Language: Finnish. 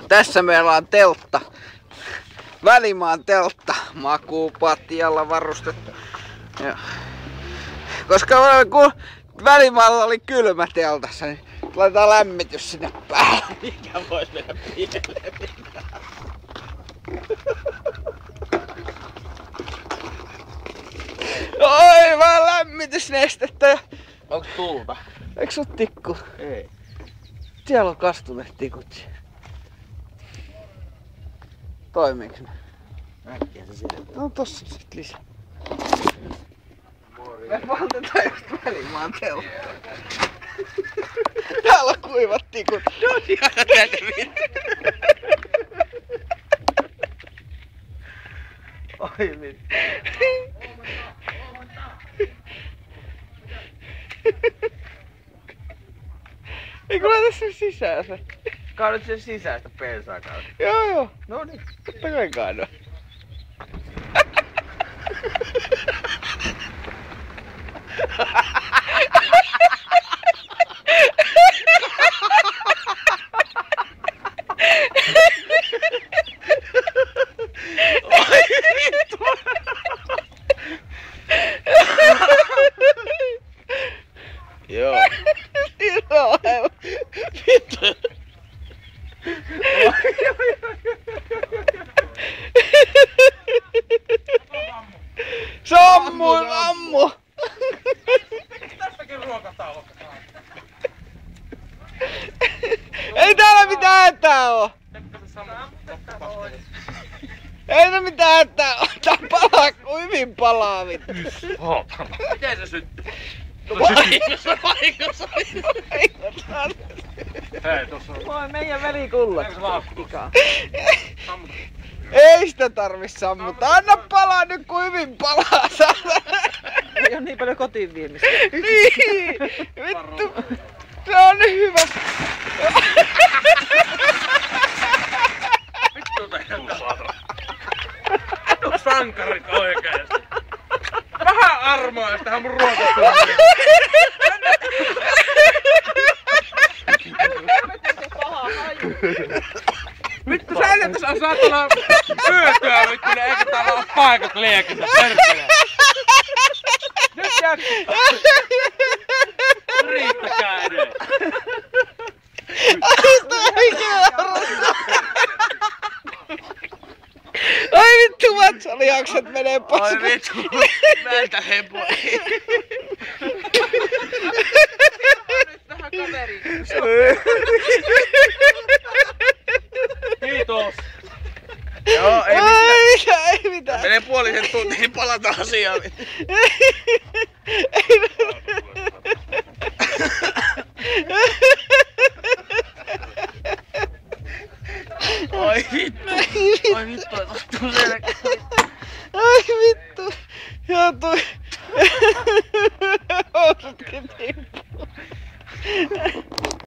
Tässä meillä on teltta. Välimaan teltta. Makuupatjalla varustettu. Ja. Koska kun Välimaalla oli kylmä teltassa, niin laitetaan lämmitys sinne päälle. Mikä vois mennä pieleen. Oi, vaan lämmitysnestettä. Onks tulta? Eiks sut tikku? Ei. Siellä on kastuneet tikut. Toimiiks ne? Äkkiä se sinne. No tossa sit lisää. Me poltetaan just Välimaan teltta. Täällä on kuivat tikut. No ihan täältä vittu. Oi vittu. Eikö laita sen sisään se? Kaadat sen sisäistä pensaa kautta. Joo. No niin. Totta kai kaada. Oi vittu. Joo. Joo. Vittu. Sammu! Tästäkin ruokatauko. Ei täällä mitään hätää oo! Ei täällä mitään hätää oo! Tää palaa kuin hyvin palaa vittu! Miten se syttyy? Vahingossa! Hei, tossa on. Moi meidän velikullat! Ikaa. Ei sitä tarvi sammuttaa! Anna palaa nyt kuin hyvin palaa! Ei oo niin paljon kotiin viemistä. Niin! Vittu! Se on nyt hyvä! Vittu tehdään saatana. Vittu sankarit oikeesti. Vähän armoa, jos tähän mun ruokatuomioon. Vittu sä et saa saatana hyötyä vittu, niin eikä täällä oo paikat liekitä. Perkele. Nyt jaksa. Riittäkää edes. Ai vittu vatsalihakset menee paskaksi. Ai vittu, näitä hepua. Vähän kaveri. Kiitos. Joo, ei mitään. Menee puolisen tuntia, niin palataan asiaan. Ai vittu. Ai vittu, tuu selkä. Ai vittu. Joo, toi.